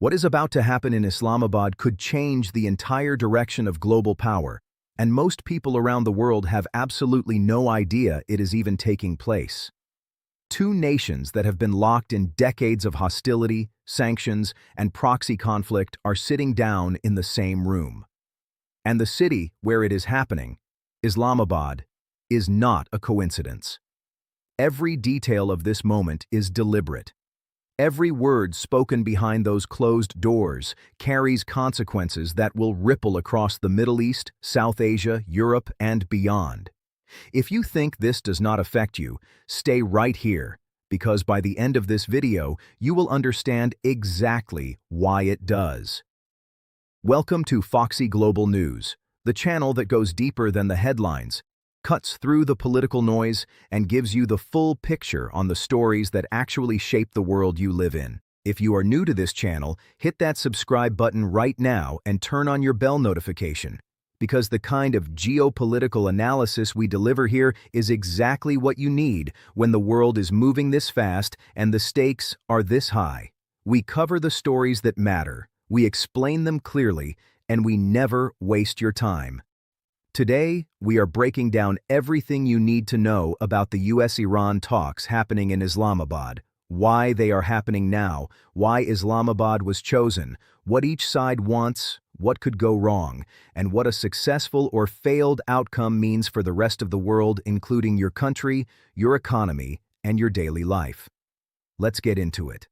What is about to happen in Islamabad could change the entire direction of global power, and most people around the world have absolutely no idea it is even taking place. Two nations that have been locked in decades of hostility, sanctions, and proxy conflict are sitting down in the same room. And the city where it is happening, Islamabad, is not a coincidence. Every detail of this moment is deliberate. Every word spoken behind those closed doors carries consequences that will ripple across the Middle East, South Asia, Europe, and beyond. If you think this does not affect you, stay right here, because by the end of this video, you will understand exactly why it does. Welcome to Foxy Global News, the channel that goes deeper than the headlines, cuts through the political noise, and gives you the full picture on the stories that actually shape the world you live in. If you are new to this channel, hit that subscribe button right now and turn on your bell notification, because the kind of geopolitical analysis we deliver here is exactly what you need when the world is moving this fast and the stakes are this high. We cover the stories that matter, we explain them clearly, and we never waste your time. Today, we are breaking down everything you need to know about the US-Iran talks happening in Islamabad, why they are happening now, why Islamabad was chosen, what each side wants, what could go wrong, and what a successful or failed outcome means for the rest of the world, including your country, your economy, and your daily life. Let's get into it.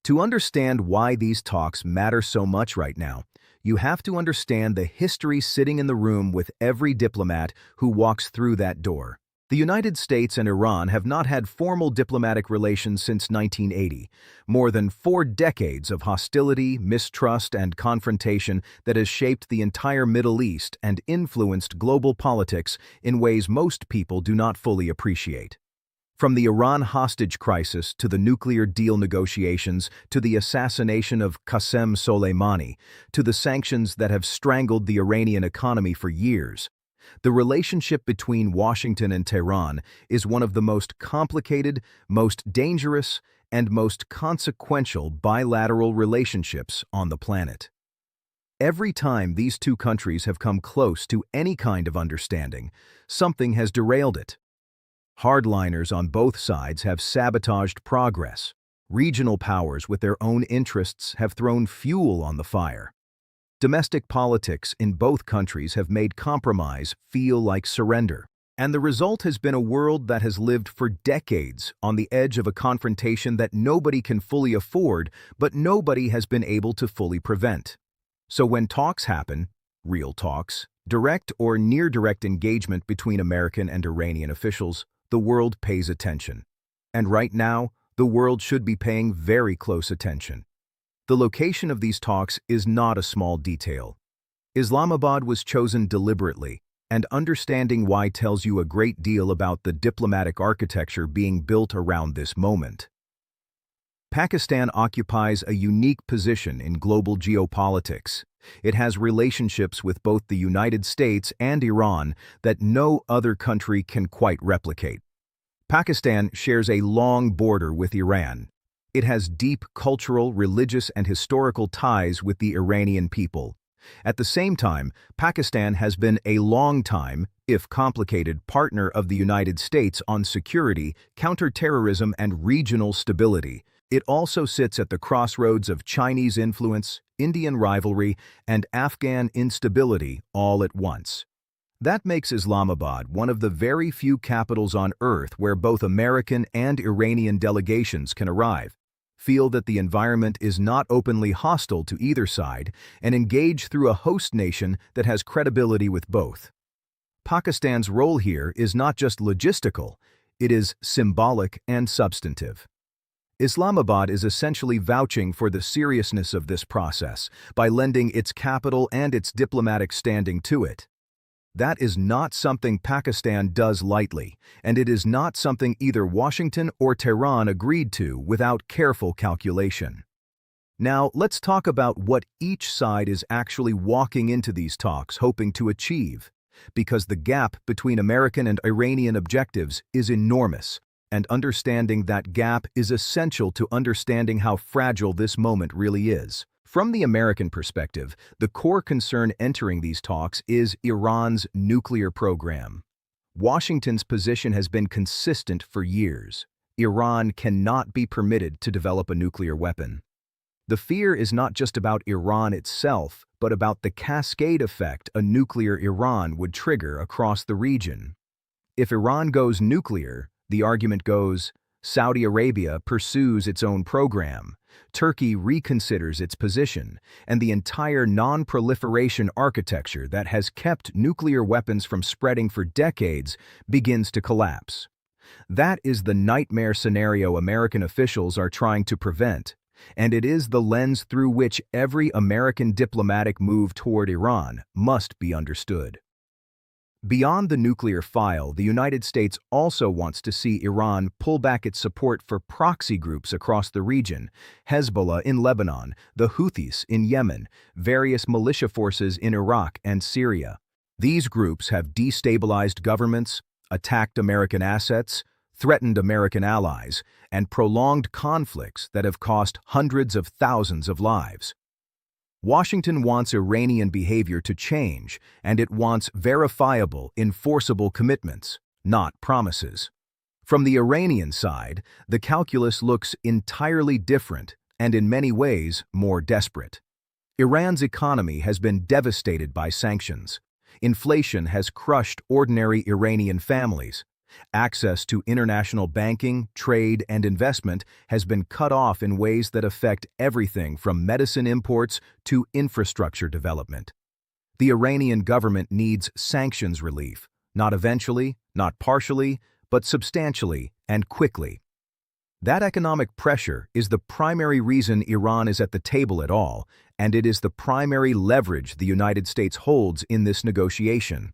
To understand why these talks matter so much right now, you have to understand the history sitting in the room with every diplomat who walks through that door. The United States and Iran have not had formal diplomatic relations since 1980, more than 4 decades of hostility, mistrust, and confrontation that has shaped the entire Middle East and influenced global politics in ways most people do not fully appreciate. From the Iran hostage crisis to the nuclear deal negotiations to the assassination of Qasem Soleimani to the sanctions that have strangled the Iranian economy for years, the relationship between Washington and Tehran is one of the most complicated, most dangerous, and most consequential bilateral relationships on the planet. Every time these two countries have come close to any kind of understanding, something has derailed it. Hardliners on both sides have sabotaged progress. Regional powers with their own interests have thrown fuel on the fire. Domestic politics in both countries have made compromise feel like surrender. And the result has been a world that has lived for decades on the edge of a confrontation that nobody can fully afford, but nobody has been able to fully prevent. So when talks happen, real talks, direct or near-direct engagement between American and Iranian officials, the world pays attention. And right now, the world should be paying very close attention. The location of these talks is not a small detail. Islamabad was chosen deliberately, and understanding why tells you a great deal about the diplomatic architecture being built around this moment. Pakistan occupies a unique position in global geopolitics. It has relationships with both the United States and Iran that no other country can quite replicate. Pakistan shares a long border with Iran. It has deep cultural, religious, and historical ties with the Iranian people. At the same time, Pakistan has been a long-time, if complicated, partner of the United States on security, counterterrorism, and regional stability. It also sits at the crossroads of Chinese influence, Indian rivalry, and Afghan instability all at once. That makes Islamabad one of the very few capitals on Earth where both American and Iranian delegations can arrive, feel that the environment is not openly hostile to either side, and engage through a host nation that has credibility with both. Pakistan's role here is not just logistical, it is symbolic and substantive. Islamabad is essentially vouching for the seriousness of this process by lending its capital and its diplomatic standing to it. That is not something Pakistan does lightly, and it is not something either Washington or Tehran agreed to without careful calculation. Now, let's talk about what each side is actually walking into these talks hoping to achieve, because the gap between American and Iranian objectives is enormous, and understanding that gap is essential to understanding how fragile this moment really is. From the American perspective, the core concern entering these talks is Iran's nuclear program. Washington's position has been consistent for years. Iran cannot be permitted to develop a nuclear weapon. The fear is not just about Iran itself, but about the cascade effect a nuclear Iran would trigger across the region. If Iran goes nuclear, the argument goes, Saudi Arabia pursues its own program, Turkey reconsiders its position, and the entire non-proliferation architecture that has kept nuclear weapons from spreading for decades begins to collapse. That is the nightmare scenario American officials are trying to prevent, and it is the lens through which every American diplomatic move toward Iran must be understood. Beyond the nuclear file, the United States also wants to see Iran pull back its support for proxy groups across the region: Hezbollah in Lebanon, the Houthis in Yemen, various militia forces in Iraq and Syria. These groups have destabilized governments, attacked American assets, threatened American allies, and prolonged conflicts that have cost hundreds of thousands of lives. Washington wants Iranian behavior to change, and it wants verifiable, enforceable commitments, not promises. From the Iranian side, the calculus looks entirely different and in many ways more desperate. Iran's economy has been devastated by sanctions. Inflation has crushed ordinary Iranian families. Access to international banking, trade, and investment has been cut off in ways that affect everything from medicine imports to infrastructure development. The Iranian government needs sanctions relief, not eventually, not partially, but substantially and quickly. That economic pressure is the primary reason Iran is at the table at all, and it is the primary leverage the United States holds in this negotiation.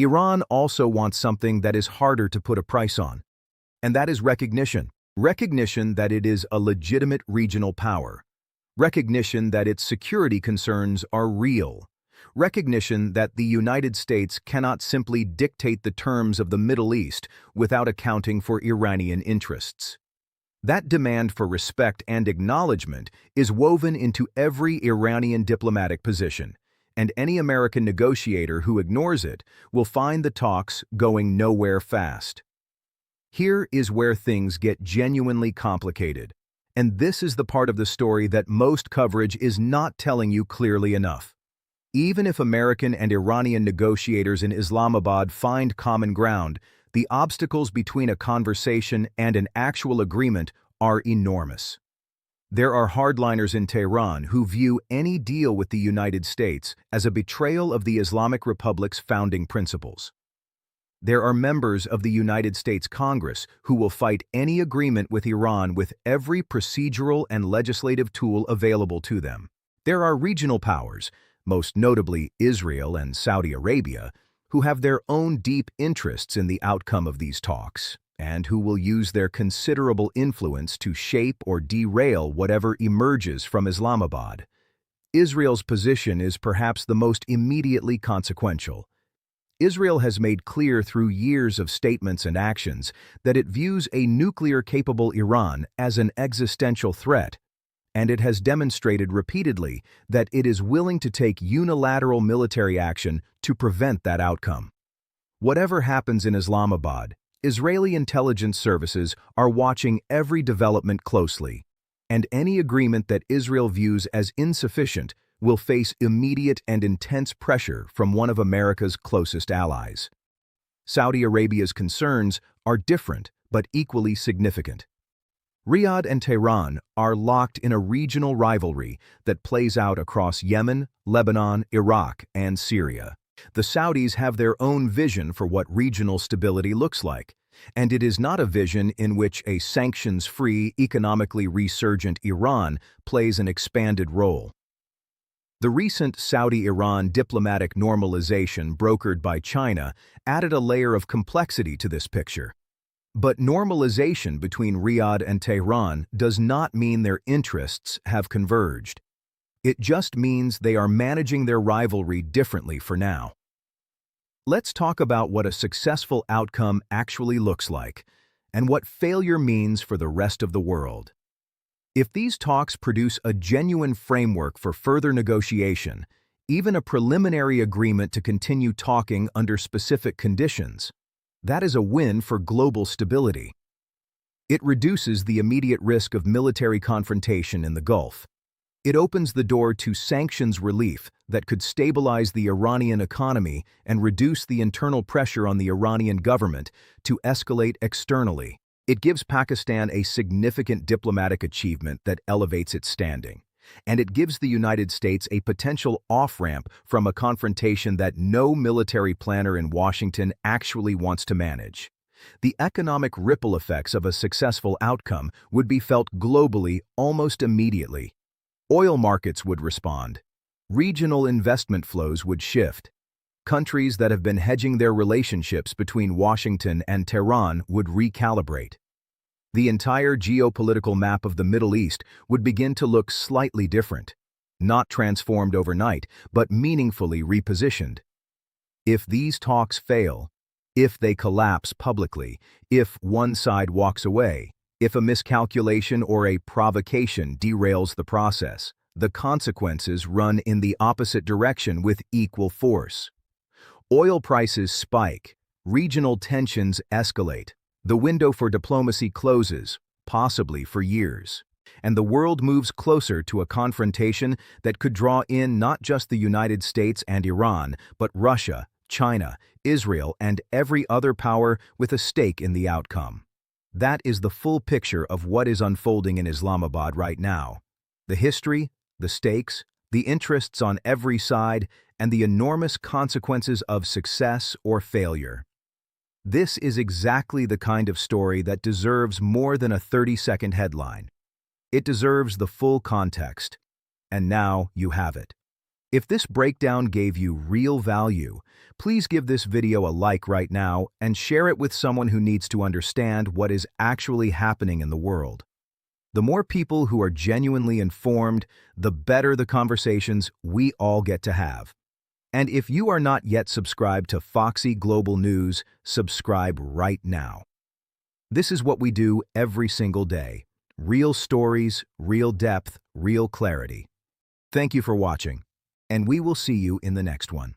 Iran also wants something that is harder to put a price on, and that is recognition. Recognition that it is a legitimate regional power. Recognition that its security concerns are real. Recognition that the United States cannot simply dictate the terms of the Middle East without accounting for Iranian interests. That demand for respect and acknowledgement is woven into every Iranian diplomatic position, and any American negotiator who ignores it will find the talks going nowhere fast. Here is where things get genuinely complicated, and this is the part of the story that most coverage is not telling you clearly enough. Even if American and Iranian negotiators in Islamabad find common ground, the obstacles between a conversation and an actual agreement are enormous. There are hardliners in Tehran who view any deal with the United States as a betrayal of the Islamic Republic's founding principles. There are members of the United States Congress who will fight any agreement with Iran with every procedural and legislative tool available to them. There are regional powers, most notably Israel and Saudi Arabia, who have their own deep interests in the outcome of these talks, and who will use their considerable influence to shape or derail whatever emerges from Islamabad. Israel's position is perhaps the most immediately consequential. Israel has made clear through years of statements and actions that it views a nuclear-capable Iran as an existential threat, and it has demonstrated repeatedly that it is willing to take unilateral military action to prevent that outcome. Whatever happens in Islamabad, Israeli intelligence services are watching every development closely, and any agreement that Israel views as insufficient will face immediate and intense pressure from one of America's closest allies. Saudi Arabia's concerns are different but equally significant. Riyadh and Tehran are locked in a regional rivalry that plays out across Yemen, Lebanon, Iraq, and Syria. The Saudis have their own vision for what regional stability looks like, and it is not a vision in which a sanctions-free, economically resurgent Iran plays an expanded role. The recent Saudi-Iran diplomatic normalization brokered by China added a layer of complexity to this picture. But normalization between Riyadh and Tehran does not mean their interests have converged. It just means they are managing their rivalry differently for now. Let's talk about what a successful outcome actually looks like. and what failure means for the rest of the world. If these talks produce a genuine framework for further negotiation, even a preliminary agreement to continue talking under specific conditions, that is a win for global stability. It reduces the immediate risk of military confrontation in the Gulf. It opens the door to sanctions relief that could stabilize the Iranian economy and reduce the internal pressure on the Iranian government to escalate externally. It gives Pakistan a significant diplomatic achievement that elevates its standing. And it gives the United States a potential off-ramp from a confrontation that no military planner in Washington actually wants to manage. The economic ripple effects of a successful outcome would be felt globally almost immediately. Oil markets would respond. Regional investment flows would shift. Countries that have been hedging their relationships between Washington and Tehran would recalibrate. The entire geopolitical map of the Middle East would begin to look slightly different, not transformed overnight, but meaningfully repositioned. If these talks fail, if they collapse publicly, if one side walks away, if a miscalculation or a provocation derails the process, the consequences run in the opposite direction with equal force. Oil prices spike, regional tensions escalate, the window for diplomacy closes, possibly for years, and the world moves closer to a confrontation that could draw in not just the United States and Iran, but Russia, China, Israel, and every other power with a stake in the outcome. That is the full picture of what is unfolding in Islamabad right now. The history, the stakes, the interests on every side, and the enormous consequences of success or failure. This is exactly the kind of story that deserves more than a 30-second headline. It deserves the full context. And now you have it. If this breakdown gave you real value, please give this video a like right now and share it with someone who needs to understand what is actually happening in the world. The more people who are genuinely informed, the better the conversations we all get to have. And if you are not yet subscribed to Foxy Global News, subscribe right now. This is what we do every single day. Real stories, real depth, real clarity. Thank you for watching, and we will see you in the next one.